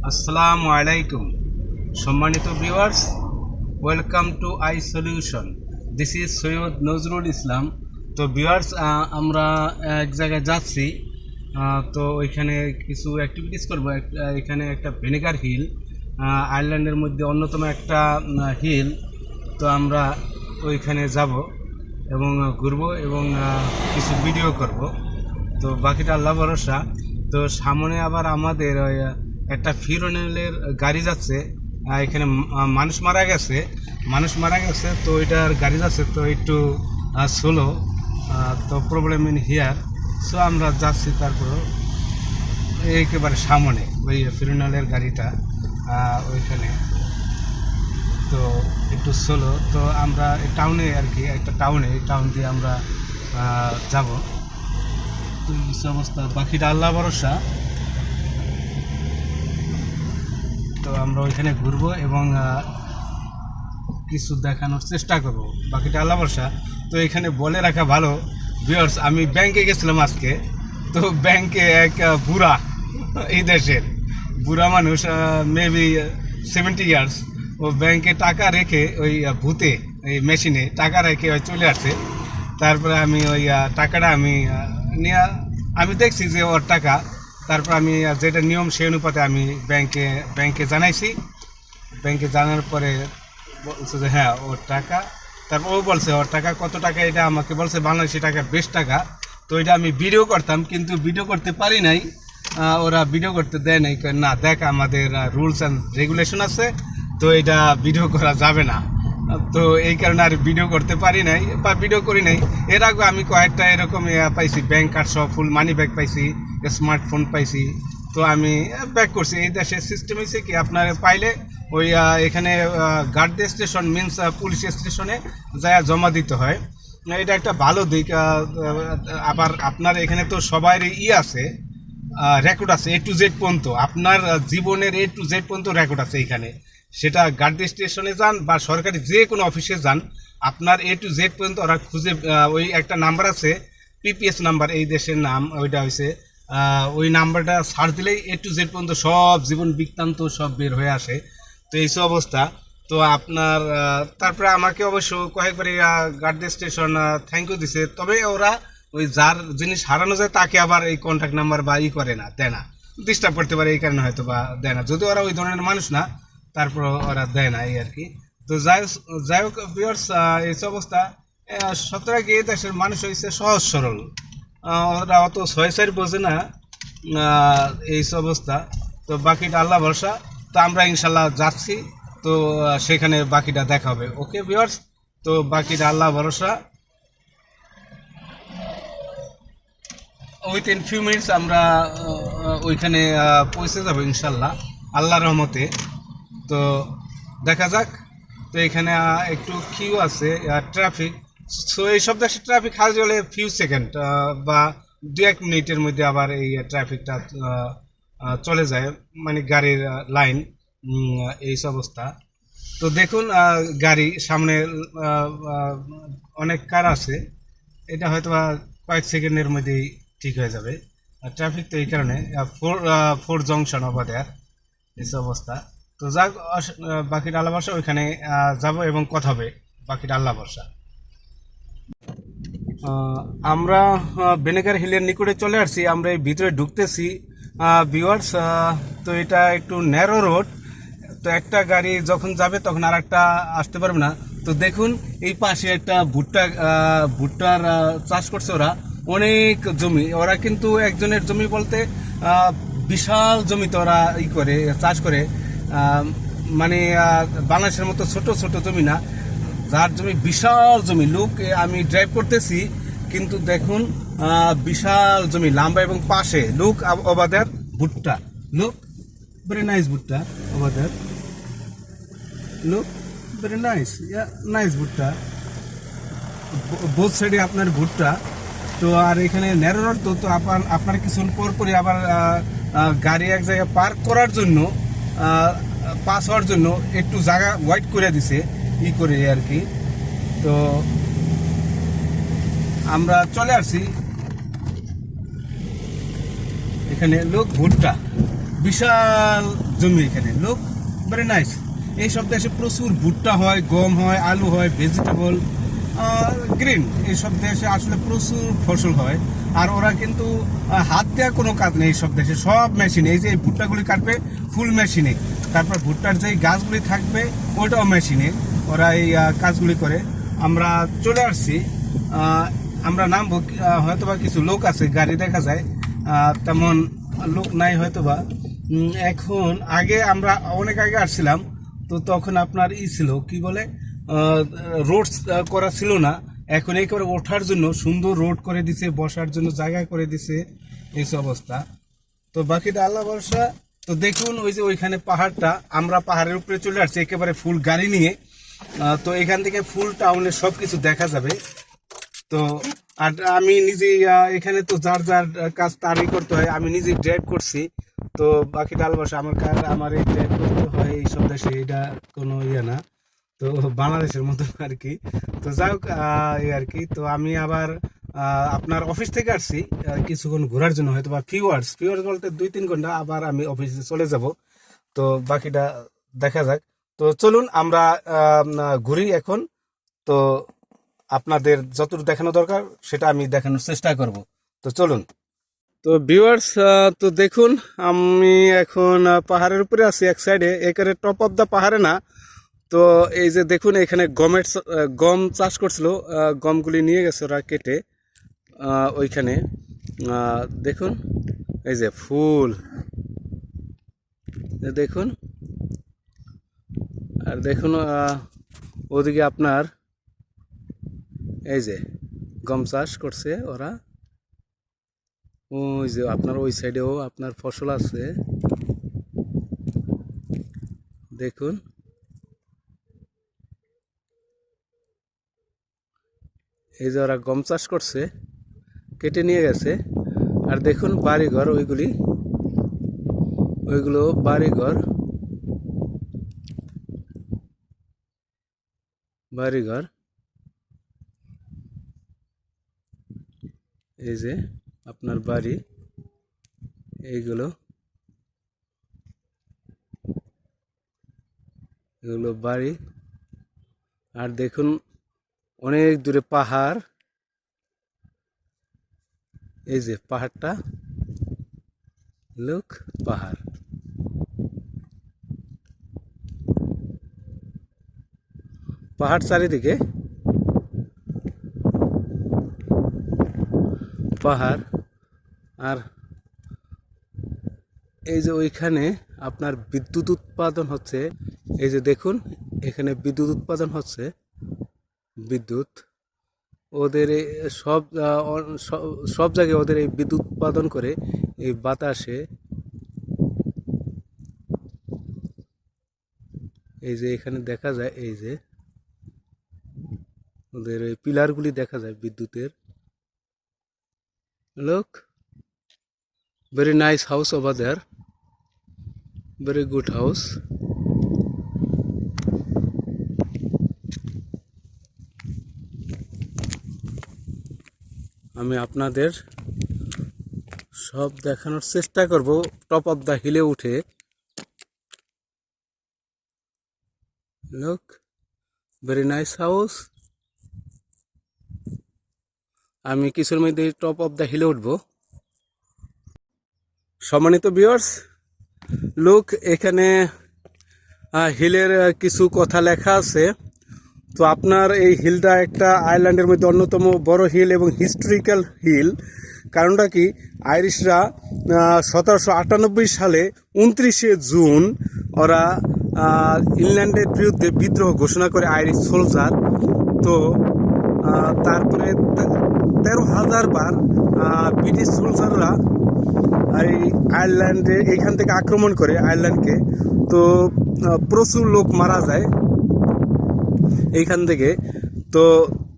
আসসালামু আলাইকুম সম্মানিত viewers, welcome to I solution. This is Syed Nazrul Islam. তো ভিউয়ার্স, আমরা এক জায়গায় যাচ্ছি, তো ওইখানে কিছু অ্যাক্টিভিটিস করবো। এখানে একটা ভিনেগার হিল, আয়ারল্যান্ডের মধ্যে অন্যতম একটা হিল। তো আমরা ওইখানে যাব এবং ঘুরবো এবং কিছু ভিডিও করব। তো বাকিটা আল্লাহ ভরসা। তো সামনে আবার আমাদের ওই একটা ফিরোনেলের গাড়ি যাচ্ছে। এখানে মানুষ মারা গেছে, তো ওইটার গাড়ি যাচ্ছে, তো একটু স্লো, তো প্রবলেম ইন হিয়ার। সো আমরা যাচ্ছি, তারপর একেবারে সামনে ওই ফিরোনেলের গাড়িটা ওইখানে, তো একটু স্লো। তো আমরা টাউনে আর কি, একটা টাউন দিয়ে আমরা যাব। তো এই অবস্থা, বাকিটা আল্লাহ ভরসা। তো আমরা ওইখানে ঘুরবো এবং কিছু দেখানোর চেষ্টা করব, বাকিটা আল্লাহ ভরসা। তো এখানে বলে রাখা ভালো ভিউয়ার্স, আমি ব্যাংকে গেছিলাম আজকে। তো ব্যাংকে এক বুড়া, এই দেশের বুড়া মানুষ, মেবি 70 ইয়ার্স, ও ব্যাংকে টাকা রেখে ওই ভূতে এই মেশিনে টাকা রেখে ওই চলে আসছে। তারপরে আমি ওই টাকাটা নিয়ে আমি দেখছি যে ওর টাকা। তারপর আমি যেটা নিয়ম সেই অনুপাতে আমি ব্যাংকে জানাইছি। ব্যাংকে জানার পরে বলছে যে হ্যাঁ ওর টাকা। তারপর ও বলছে ওর টাকা কত টাকা, এটা আমাকে বলছে বাংলাদেশি টাকা 20 টাকা। তো এটা আমি ভিডিও করতাম, কিন্তু ভিডিও করতে পারি নাই। ওরা ভিডিও করতে দেয় নাই, না দেখ আমাদের রুলস অ্যান্ড রেগুলেশন আছে, তো এটা ভিডিও করা যাবে না। তো এই কারণে আর ভিডিও করতে পারি নাই বা ভিডিও করি নাই। এর আগে আমি কয়েকটা এরকম পাইছি, ব্যাংক কার্ড সহ ফুল মানি ব্যাগ পাইছি, স্মার্টফোন পাইছি। তো আমি ব্যাক করছি। এই দেশের সিস্টেম হয়েছে কি, আপনার পাইলে ওই এখানে গার্ড স্টেশন মিনস পুলিশ স্টেশনে যা জমা দিতে হয়। এটা একটা ভালো দিক। আবার আপনার এখানে তো সবারই আছে, রেকর্ড আছে A to Z পর্যন্ত, আপনার জীবনের A to Z পর্যন্ত রেকর্ড আছে এখানে। সেটা গার্ড স্টেশনে যান বা সরকারি যে কোনো অফিসে যান, আপনার A to Z পর্যন্ত ওরা খুঁজে, ওই একটা নাম্বার আছে PPS নাম্বার, এই দেশের নাম ওইটা হয়েছে। ওই নাম্বারটা সার্চ দিলেই A to Z পর্যন্ত সব জীবন বৃত্তান্ত সব বের হয়ে আসে। তো এই সব অবস্থা। তো আপনার তারপরে আমাকে অবশ্য কয়েকবার গার্ড স্টেশন থ্যাংক ইউ দিছে। তবে ওরা ওই যার জিনিস হারানো যায় তাকে আবার এই কন্ট্যাক্ট নাম্বার বা করে না, দেয় না, ডিস্টার্ব করতে পারে, এই কারণে হয়তো বা দেয় না। যদি ওরা ওই ধরনের মানুষ না, তারপর ওরা দেয় না, এই আর কি। তো যাই হোক ভিউয়ার্স, এই অবস্থা। সুতরাং এই দেশের মানুষ হয়েছে সহজ সরল, ওরা অত ছয় বোঝে না, এই অবস্থা। তো বাকিটা আল্লাহ ভরসা। তো আমরা ইনশাল্লাহ যাচ্ছি, তো সেখানে বাকিটা দেখা হবে। ওকে ভিউয়ার্স, তো বাকিটা আল্লাহ ভরসা। উইথিন ফিউ মিনিটস আমরা ওইখানে পৌঁছে যাবো ইনশাল্লাহ আল্লাহর রহমতে। তো দেখা যাক। তো এখানে একটু কিউ আছে, ট্রাফিক। সো এই সব দেশে ট্রাফিক হাজ হলে ফিউ সেকেন্ড বা 2-1 মিনিটের মধ্যে আবার এই ট্রাফিকটা চলে যায়, মানে গাড়ির লাইন, এই অবস্থা। তো দেখুন গাড়ি সামনে অনেক কার আছে, এটা হয়তো কয়েক সেকেন্ডের মধ্যেই ঠিক হয়ে যাবে। ট্রাফিক তো এই কারণে ফোর জংশন ওভার দেয়ার, এই অবস্থা। তো যাক, বাকিটা আল্লাহ ভরসা। ওইখানে যাব এবং কথা হবে, বাকিটা আল্লাহ ভরসা। আমরা ভিনেগার হিলের নিকটে চলে আসছি, আমরা এই ভিতরে ঢুকতেছি ভিউয়ার্স। তো এটা একটু ন্যারো রোড, তো একটা গাড়ি যখন যাবে তখন আর একটা আসতে পারবে না। তো দেখুন এই পাশে একটা ভুট্টার চাষ করছে ওরা, অনেক জমি। ওরা কিন্তু একজনের জমি বলতে বিশাল জমিতে ওরা করে চাষ করে, মানে বাংলাদেশের মতো ছোট ছোট জমি না, যার জমি বিশাল জমি। লোক আমি ড্রাইভ করতেছি, কিন্তু দেখুন বিশাল জমি লম্বা এবং পাশে লোক ওভার ভুট্টা। লোক ভেরি নাইস ভুট্টা ওভার, লোক ভেরি নাইস ভুট্টা, বোথ সাইডে আপনার ভুট্টা। তো আর এখানে ন্যারো রোড, তো আপনার কিছুক্ষণ পরপরই আবার গাড়ি এক জায়গায় পার্ক করার জন্য, পাস হওয়ার জন্য একটু জায়গা ওয়াইড করে দিছে করে আর কি। তো আমরা চলে আসছি এখানে। লোক ভুট্টা বিশাল জমি এখানে। Look very nice. এই সব দেশে প্রচুর ভুট্টা হয়, গম হয়, আলু হয়, ভেজিটেবল, গ্রিন, এইসব দেশে আসলে প্রচুর ফসল হয়। আর ওরা কিন্তু হাত দেওয়া কোনো কাজ নেই এইসব দেশে, সব মেশিনে। এই যে এই ভুট্টাগুলি কাটবে ফুল মেশিনে, তারপর ভুট্টার যেই গাছগুলি থাকবে ওইটাও মেশিনে, ওরা এই কাজগুলি করে। আমরা চলে আসছি, আমরা নামবো, হয়তোবা কিছু লোক আছে, গাড়ি দেখা যায়, তেমন লোক নাই হয়তোবা। এখন আগে আমরা অনেক আগে আসছিলাম, তো তখন আপনার ছিল কি বলে, রোড করা ছিল না। এখন এই করে ওঠার জন্য সুন্দর রোড করে দিছে, বসার জন্য জায়গা করে দিছে, এই অবস্থা। তো বাকিটা আল্লাহ ভরসা। তো দেখুন ওই যে ওইখানে পাহাড়টা, আমরা পাহাড়ের উপরে চলে আসছি একেবারে ফুল গাড়ি নিয়ে। তো এখান থেকে ফুল টাউনের সব কিছু দেখা যাবে। তো আর আমি নিজে এখানে তো যার যার কাজ তারই করতে হয়, আমি নিজে ড্রাইভ করছি। তো বাকিটা আল্লাহ ভরসা, আমার এই ড্রাইভ করতে হয় এইসব দেশে, এটা কোনো না, তো বাংলাদেশের মতো আর কি। তো যাই হোক, এই আর কি। তো আমি আবার আপনার অফিস থেকে আসছি কিছুক্ষণ ঘোরার জন্য, হয়তো বা ফিওয়ার্স বলতে 2-3 ঘন্টা, আবার আমি অফিসে চলে যাব। তো বাকিটা দেখা যাক। তো চলুন আমরা ঘুরি এখন। তো আপনাদের যতটুকু দেখানো দরকার সেটা আমি দেখানোর চেষ্টা করব। তো চলুন। তো ভিউয়ার্স, তো দেখুন আমি এখন পাহাড়ের উপরে আছি এক সাইডে, এখানে টপ অফ দ্য পাহাড়ে না। তো এই যে দেখুন এখানে গম চাষ করছিল, গমগুলি নিয়ে গেছে ওরা কেটে ওইখানে। দেখুন এই যে ফুল, দেখুন। আর দেখুন ওদিকে আপনার এই যে গম চাষ করছে ওরা, ওই যে আপনার ওই সাইডেও আপনার ফসল আছে, দেখুন। এই যে ওরা গম চাষ করছে, কেটে নিয়ে গেছে। আর দেখুন বাড়িঘর, ওইগুলো বাড়িঘর, এই যে আপনার বাড়ি, এগুলো বাড়ি। আর দেখুন অনেক দূরে পাহাড়, এই যে পাহাড়টা, লুক পাহাড়। চারিদিকে পাহাড়। আর এই যে ওইখানে আপনার বিদ্যুৎ উৎপাদন হচ্ছে, এই যে দেখুন এখানে বিদ্যুৎ উৎপাদন হচ্ছে, বিদ্যুৎ ওদের সব সব জায়গায় ওদের এই বিদ্যুৎ উৎপাদন করে এই বাতাসে। এই যে এখানে দেখা যায়, এই যে ওদের এই পিলারগুলি দেখা যায় বিদ্যুতের। Look, very nice house over there, very good house. আমি আপনাদের সব দেখানোর চেষ্টা করব টপ অফ দ্য হিলে উঠে। Look, very nice house. আমি কিছুর মধ্যে টপ অফ দ্য হিলে উঠবো। সম্মানিত ভিউয়ার্স, লুক এখানে হিলের কিছু কথা লেখা আছে। তো আপনার এই হিলটা একটা আয়ারল্যান্ডের মধ্যে অন্যতম বড় হিল এবং হিস্টোরিক্যাল হিল। কারণটা কি, আইরিশরা 1798 সালে 29শে জুন ওরা ইংল্যান্ডের বিরুদ্ধে বিদ্রোহ ঘোষণা করে, আইরিশ সোলজার। তো তারপরে 13,000 বার ব্রিটিশ সোলজাররা এই আয়ারল্যান্ডে এইখান থেকে আক্রমণ করে আয়ারল্যান্ডকে। তো প্রচুর লোক মারা যায় এইখান থেকে। তো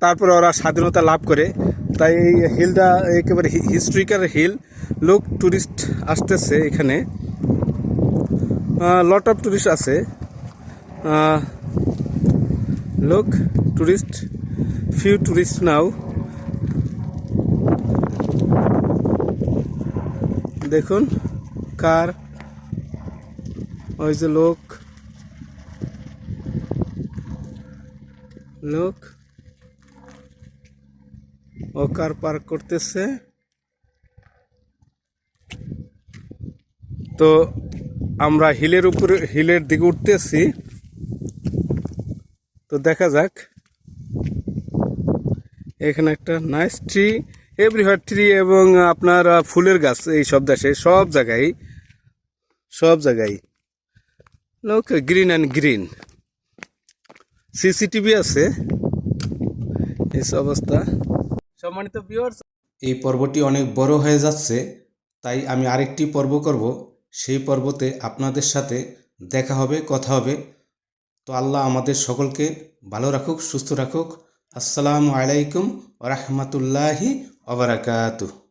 তারপরে ওরা স্বাধীনতা লাভ করে। তাই এই হিলটা একেবারে হিস্ট্রিক্যাল হিল। লোক টুরিস্ট আসতেছে এখানে, লট অফ টুরিস্ট আছে। লোক টুরিস্ট, ফিউ টুরিস্ট নাও। দেখুন কার ওই যে লোক লোক ও কার পার্ক করতেছে। তো আমরা হিলের দিকে উঠতেছি। তো দেখা যাক। এখানে একটা নাইস ট্রি, এভরিহোয়ার ট্রি, এবং আপনার ফুলের গাছ এই সব দেশে সব জায়গায় লোক গ্রিন অ্যান্ড গ্রিন। সিসিটিভি আছে। এই অবস্থা। সম্মানিত ভিউয়ার্স, এই পর্বটি অনেক বড় হয়ে যাচ্ছে, তাই আমি আরেকটি পর্ব করব। সেই পর্বতে আপনাদের সাথে দেখা হবে, কথা হবে। তো আল্লাহ আমাদের সকলকে ভালো রাখুক, সুস্থ রাখুক। আসসালামু আলাইকুম ওয়া রাহমাতুল্লাহি ওয়া বারাকাতুহু।